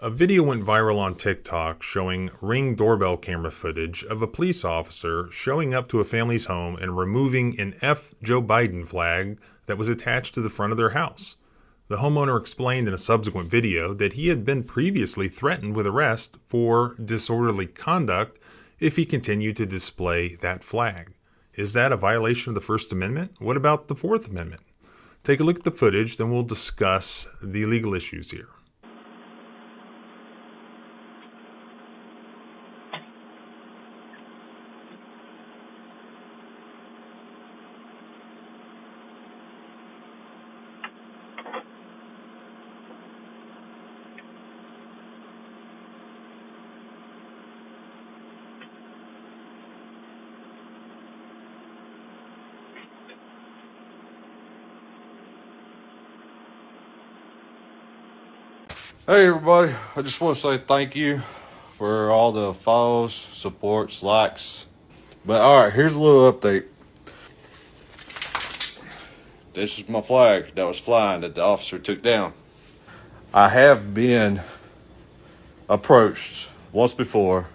A video went viral on TikTok showing Ring doorbell camera footage of a police officer showing up to a family's home and removing an F. Joe Biden flag that was attached to the front of their house. The homeowner explained in a subsequent video that he had been previously threatened with arrest for disorderly conduct if he continued to display that flag. Is that a violation of the First Amendment? What about the Fourth Amendment? Take a look at the footage, then we'll discuss the legal issues here. Hey everybody, I just want to say thank you for all the follows, supports, likes. But alright, here's a little update. This is my flag that was flying that the officer took down. I have been approached once before,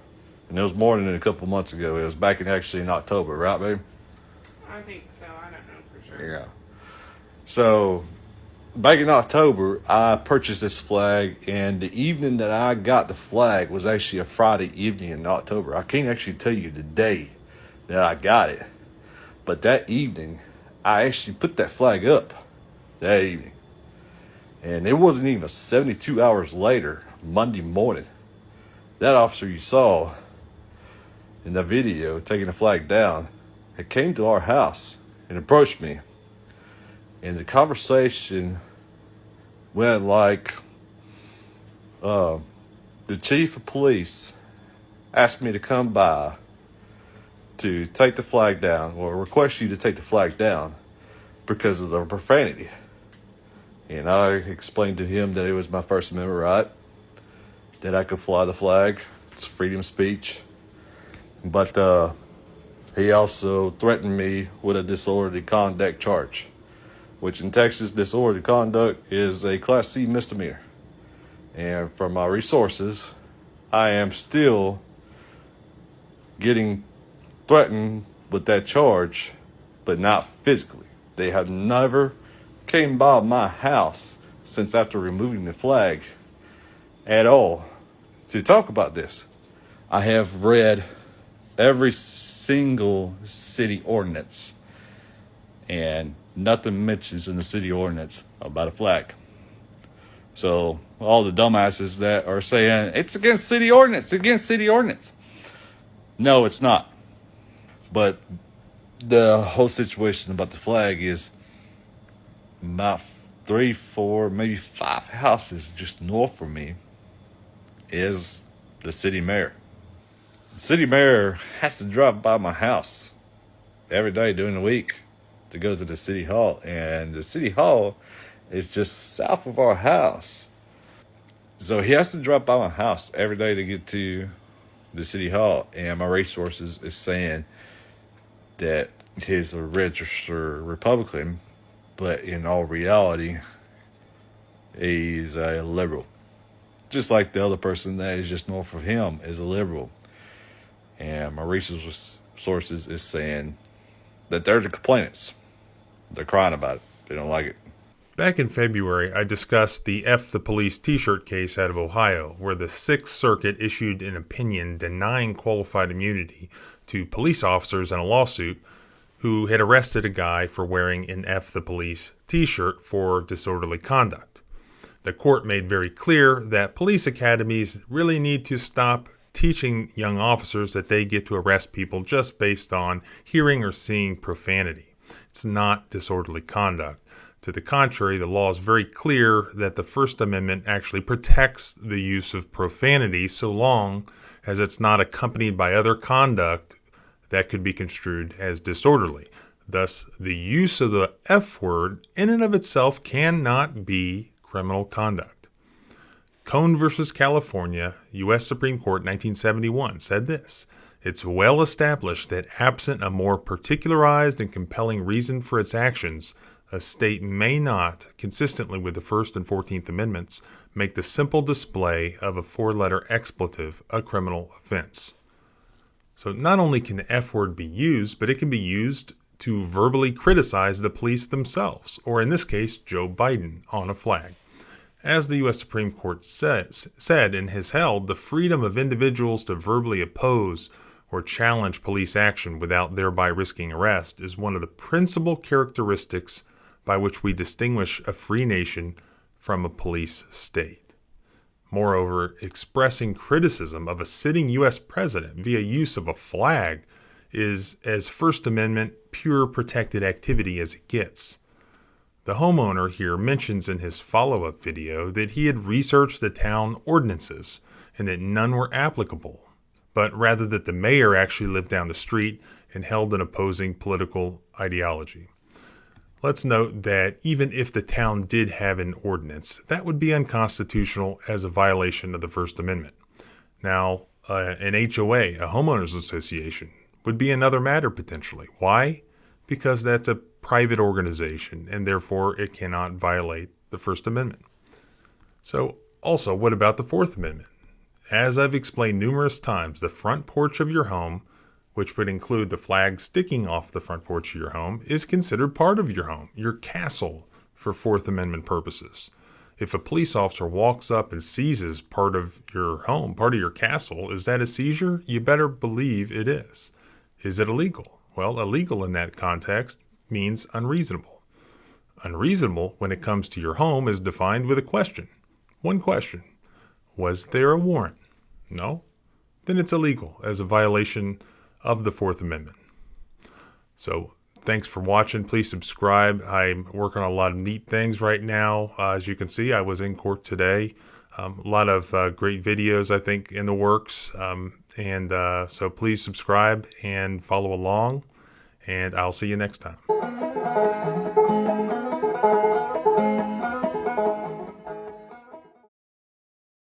and it was more than a couple months ago. It was back in October, right babe? I think so. I don't know for sure. Yeah. So back in October, I purchased this flag, and the evening that I got the flag was actually a Friday evening in October. I can't actually tell you the day that I got it, but that evening, I actually put that flag up that evening. And it wasn't even 72 hours later, Monday morning, that officer you saw in the video taking the flag down, it came to our house and approached me. And the conversation went like, the chief of police asked me to come by to take the flag down, or request you to take the flag down because of the profanity. And I explained to him that it was my First Amendment right, that I could fly the flag. It's freedom of speech. But he also threatened me with a disorderly conduct charge, which in Texas, disorderly conduct is a Class C misdemeanor. And from my resources, I am still getting threatened with that charge, but not physically. They have never came by my house since after removing the flag at all to talk about this. I have read every single city ordinance, and nothing mentions in the city ordinance about a flag. So all the dumbasses that are saying it's against city ordinance, no, it's not. But the whole situation about the flag is about 3, 4, maybe 5 houses just north from me is the city mayor. The city mayor has to drive by my house every day during the week to go to the city hall, and the city hall is just south of our house. So he has to drive by my house every day to get to the city hall, and my resources is saying that he's a registered Republican, but in all reality, he's a liberal. Just like the other person that is just north of him is a liberal. And my resources is saying that they're the complainants. They're crying about it. They don't like it. Back in February, I discussed the F the Police t-shirt case out of Ohio, where the Sixth Circuit issued an opinion denying qualified immunity to police officers in a lawsuit who had arrested a guy for wearing an F the Police t-shirt for disorderly conduct. The court made very clear that police academies really need to stop teaching young officers that they get to arrest people just based on hearing or seeing profanity. It's not disorderly conduct. To the contrary, the law is very clear that the First Amendment actually protects the use of profanity so long as it's not accompanied by other conduct that could be construed as disorderly. Thus, the use of the F word in and of itself cannot be criminal conduct. Cone versus California, U.S. Supreme Court, 1971, said this: "It's well established that absent a more particularized and compelling reason for its actions, a state may not, consistently with the First and 14th Amendments, make the simple display of a 4-letter expletive a criminal offense. So not only can the F word be used, but it can be used to verbally criticize the police themselves, or in this case, Joe Biden, on a flag. As the U.S. Supreme Court said and has held, the freedom of individuals to verbally oppose or challenge police action without thereby risking arrest is one of the principal characteristics by which we distinguish a free nation from a police state. Moreover, expressing criticism of a sitting U.S. president via use of a flag is as First Amendment pure protected activity as it gets. The homeowner here mentions in his follow-up video that he had researched the town ordinances and that none were applicable, but rather that the mayor actually lived down the street and held an opposing political ideology. Let's note that even if the town did have an ordinance, that would be unconstitutional as a violation of the First Amendment. Now, an HOA, a homeowners association, would be another matter potentially. Why? Because that's a private organization and therefore it cannot violate the First Amendment. So also, what about the Fourth Amendment? As I've explained numerous times, the front porch of your home, which would include the flag sticking off the front porch of your home, is considered part of your home, your castle, for Fourth Amendment purposes. If a police officer walks up and seizes part of your home, part of your castle, is that a seizure? You better believe it is. Is it illegal? Well, illegal in that context means unreasonable. Unreasonable when it comes to your home is defined with a question. One question. Was there a warrant? No? Then it's illegal as a violation of the Fourth Amendment. So thanks for watching. Please subscribe. I'm working on a lot of neat things right now. As you can see, I was in court today. A lot of great videos, I think, in the works. So please subscribe and follow along. And I'll see you next time.